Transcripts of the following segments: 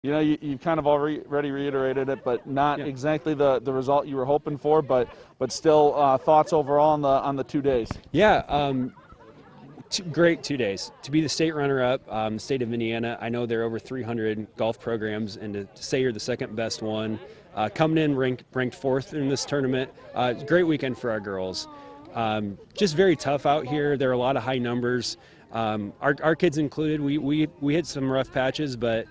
You know, you kind of already reiterated it, but not exactly the result you were hoping for, but still thoughts overall on the 2 days. Yeah, great 2 days. To be the state runner-up, the state of Indiana, I know there are over 300 golf programs, and to say you're the second best one, coming in ranked fourth in this tournament, great weekend for our girls. Just very tough out here. There are a lot of high numbers. Our kids included, we hit some rough patches, but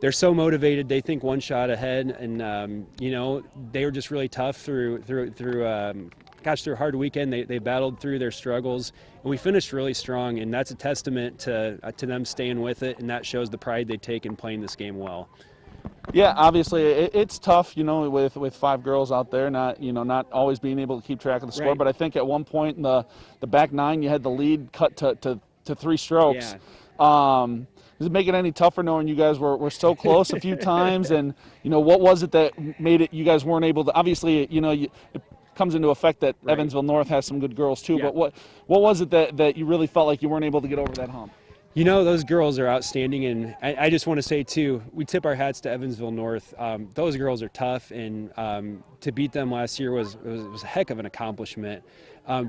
they're so motivated. They think one shot ahead, and you know, they were just really tough through a hard weekend. They battled through their struggles, and we finished really strong. And that's a testament to them staying with it, and that shows the pride they take in playing this game well. Yeah, obviously it's tough, you know, with 5 girls out there, not always being able to keep track of the score. Right. But I think at one point in the back 9, you had the lead cut to 3 strokes. Yeah. Does it make it any tougher knowing you guys were so close a few times? And, you know, what was it that made it you guys weren't able to – obviously, you know, it comes into effect that Right. Evansville North has some good girls too. Yeah. But what was it that you really felt like you weren't able to get over that hump? You know, those girls are outstanding, and I just want to say, too, we tip our hats to Evansville North. Those girls are tough, and to beat them last year was a heck of an accomplishment.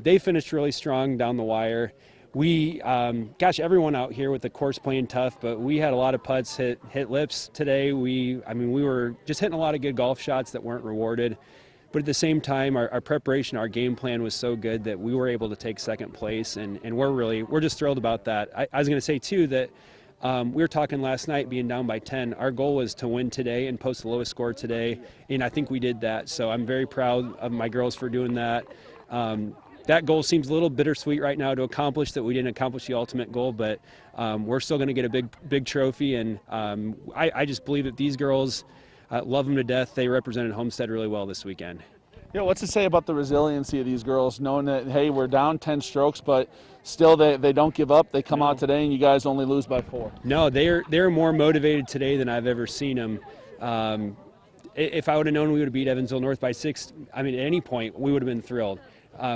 They finished really strong down the wire. We, everyone out here with the course playing tough, but we had a lot of putts hit lips today. We were just hitting a lot of good golf shots that weren't rewarded. But at the same time, our preparation, our game plan was so good that we were able to take second place, and we're just thrilled about that. I was going to say, too, that we were talking last night being down by 10. Our goal was to win today and post the lowest score today, and I think we did that. So I'm very proud of my girls for doing that. That goal seems a little bittersweet right now to accomplish, that we didn't accomplish the ultimate goal, but we're still going to get a big trophy, and I just believe that these girls love them to death. They represented Homestead really well this weekend. Yeah, what's it say about the resiliency of these girls, knowing that, hey, we're down 10 strokes, but still they don't give up. They come out today, and you guys only lose by 4. No, they're more motivated today than I've ever seen them. If I would have known we would have beat Evansville North by 6, at any point, we would have been thrilled.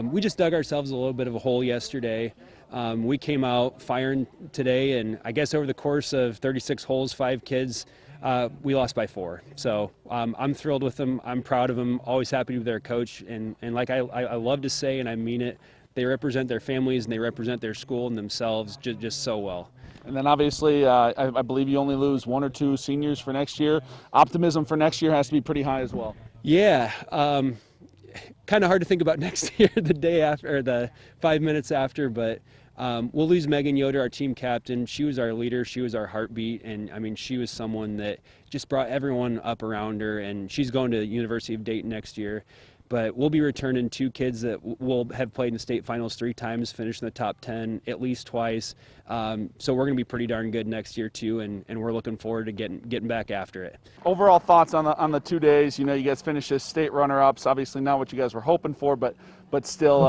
We just dug ourselves a little bit of a hole yesterday. We came out firing today, and I guess over the course of 36 holes, 5 kids, we lost by 4. So I'm thrilled with them. I'm proud of them. Always happy with their coach. And like I love to say, and I mean it, they represent their families and they represent their school and themselves just so well. And then obviously, I believe you only lose 1 or 2 seniors for next year. Optimism for next year has to be pretty high as well. Yeah. Kind of hard to think about next year, the day after, or the 5 minutes after, but we'll lose Megan Yoder, our team captain. She was our leader. She was our heartbeat. And she was someone that just brought everyone up around her, and she's going to the University of Dayton next year. But we'll be returning 2 kids that will have played in the state finals 3 times, finished in the top 10 at least twice. So we're going to be pretty darn good next year too, and we're looking forward to getting back after it. Overall thoughts on the 2 days. You know, you guys finished as state runner-ups. Obviously not what you guys were hoping for, but still,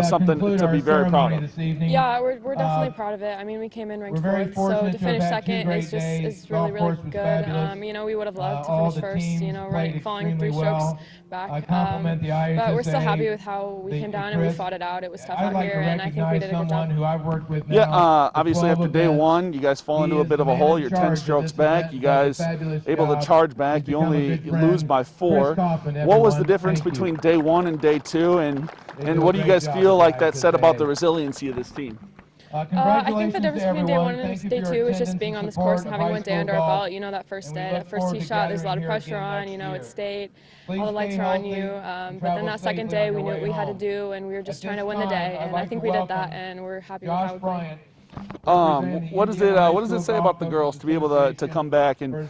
something to be very proud of. Yeah, we're definitely proud of it. We came in ranked 4th, so to finish second is really good. We would have loved to finish first. Falling 3 strokes back. But we're still happy with how we came down and we fought it out. It was tough out here, and I think we did a good job. Yeah, obviously after day 1, you guys fall into a bit of a hole. You're 10 strokes back. You guys able to charge back. You only lose by 4. What was the difference between day 1 and day 2, and what do you guys feel like that said about the resiliency of this team? I think the difference between day 1 and day 2 is just being on this course and having 1 day under our belt. That first day, that first tee shot, there's a lot of pressure on. It's state, all the lights are on you. But then that second day, we knew what we had to do, and we were just trying to win the day. And I think we did that, and we're happy with how we played. What does it say about the girls to be able to come back and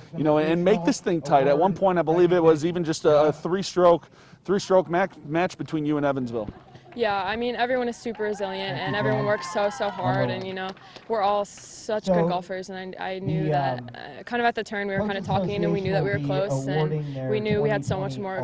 make this thing tight? At one point, I believe it was even just a 3-stroke match between you and Evansville. Yeah, everyone is super resilient, and everyone works so hard, and we're all such good golfers, and I knew that kind of at the turn we were kind of talking, and we knew that we were close, and we knew we had so much more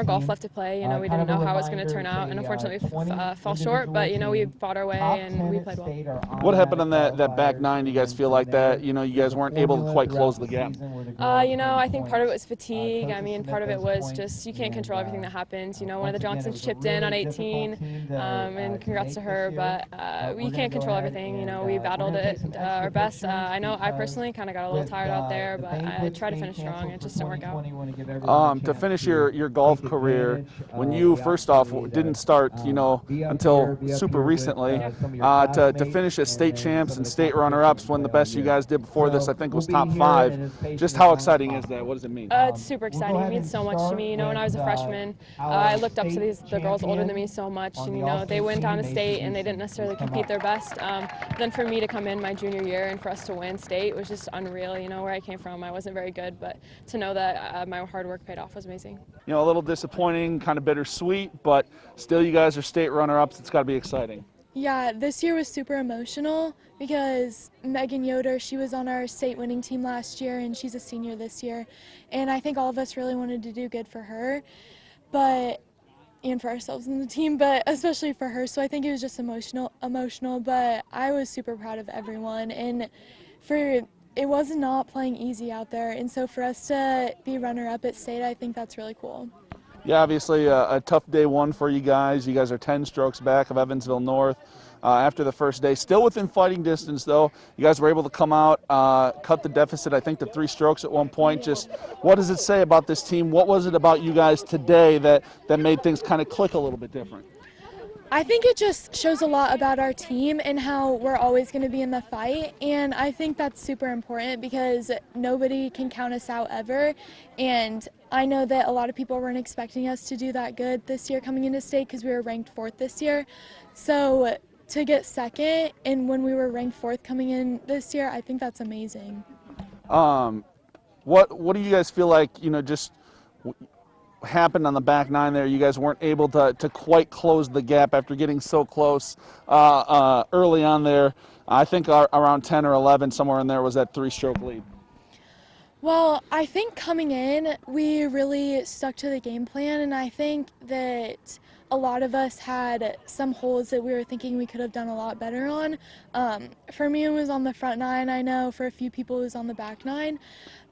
golf left to play. We didn't know how it was going to turn out, and unfortunately we fell short, but we fought our way and we played well. What happened on that back 9? Do you guys feel like that you guys weren't able to quite close the gap? I think part of it was fatigue. Part of it was just you can't control everything that happens. One of the Johnsons chipped in on 18. and congrats to her. But we can't control everything. You know, we battled it our best. I know I personally kind of got a little tired out there, but I tried to finish strong. It just didn't work out. To finish your golf career, when you first off didn't start, you know, until super recently, to finish as state champs and state runner-ups when the best you guys did before this, I think, was top 5. Just how exciting is that? What does it mean? It's super exciting. It means so much to me. You know, when I was a freshman, I looked up to the girls older than me so much. And, you know, they went down to state and they didn't necessarily compete their best. Then for me to come in my junior year and for us to win state was just unreal. You know, where I came from, I wasn't very good, but to know that my hard work paid off was amazing. You know, a little disappointing, kind of bittersweet, but still you guys are state runner-ups. It's got to be exciting. Yeah, this year was super emotional because Megan Yoder, she was on our state winning team last year and she's a senior this year. And I think all of us really wanted to do good for her, and for ourselves in the team, but especially for her. So I think it was just emotional, but I was super proud of everyone. And it was not playing easy out there. And so for us to be runner-up at state, I think that's really cool. Yeah, obviously a tough day one for you guys. You guys are 10 strokes back of Evansville North after the first day. Still within fighting distance, though. You guys were able to come out, cut the deficit, I think, to 3 strokes at one point. Just what does it say about this team? What was it about you guys today that made things kind of click a little bit different? I think it just shows a lot about our team and how we're always going to be in the fight, and I think that's super important because nobody can count us out ever, and I know that a lot of people weren't expecting us to do that good this year coming into state because we were ranked 4th this year. So to get 2nd and when we were ranked 4th coming in this year, I think that's amazing. What do you guys feel like, you know, just happened on the back 9 there? You guys weren't able to quite close the gap after getting so close early on there. I think around 10 or 11, somewhere in there, was that 3-stroke lead. Well, I think coming in, we really stuck to the game plan, and I think that a lot of us had some holes that we were thinking we could have done a lot better on. For me, it was on the front 9. I know for a few people it was on the back 9,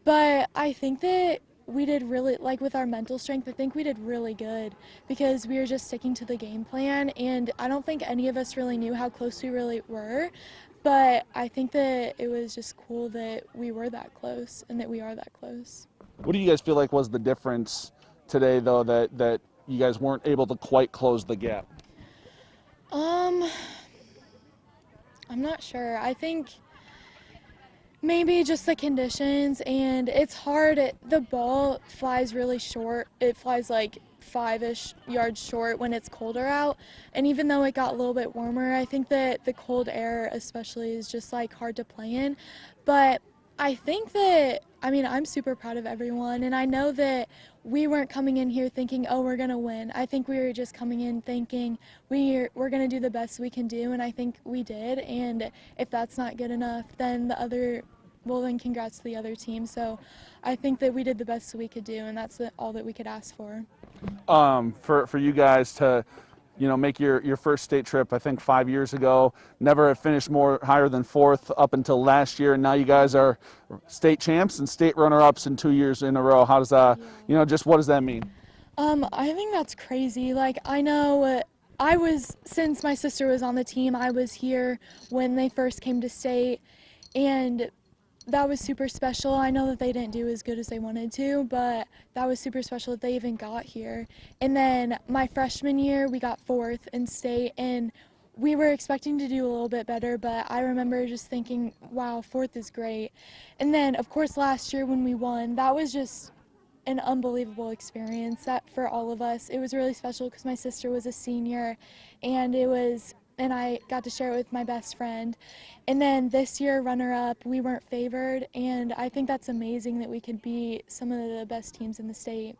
but I think that we did really, like with our mental strength, I think we did really good because we were just sticking to the game plan, and I don't think any of us really knew how close we really were, but I think that it was just cool that we were that close and that we are that close. What do you guys feel like was the difference today, though, that you guys weren't able to quite close the gap? I'm not sure. I think maybe just the conditions, and it's hard. The ball flies really short. It flies like 5-ish yards short when it's colder out, and even though it got a little bit warmer, I think that the cold air especially is just like hard to play in. But I think that, I mean, I'm super proud of everyone, and I know that we weren't coming in here thinking, oh, we're gonna win. I think we were just coming in thinking we're gonna do the best we can do, and I think we did. And if that's not good enough, then then congrats to the other team. So I think that we did the best we could do, and that's all that we could ask for. For you guys to, you know, make your first state trip, I think 5 years ago, never have finished higher than 4th up until last year, and now you guys are state champs and state runner-ups in 2 years in a row. How does that, you know, just what does that mean? I think that's crazy. Like, I know since my sister was on the team, I was here when they first came to state, and that was super special. I know that they didn't do as good as they wanted to, but that was super special that they even got here. And then my freshman year, we got 4th in state, and we were expecting to do a little bit better, but I remember just thinking, wow, 4th is great. And then, of course, last year when we won, that was just an unbelievable experience for all of us. It was really special because my sister was a senior, and I got to share it with my best friend. And then this year, runner-up, we weren't favored, and I think that's amazing that we could beat some of the best teams in the state.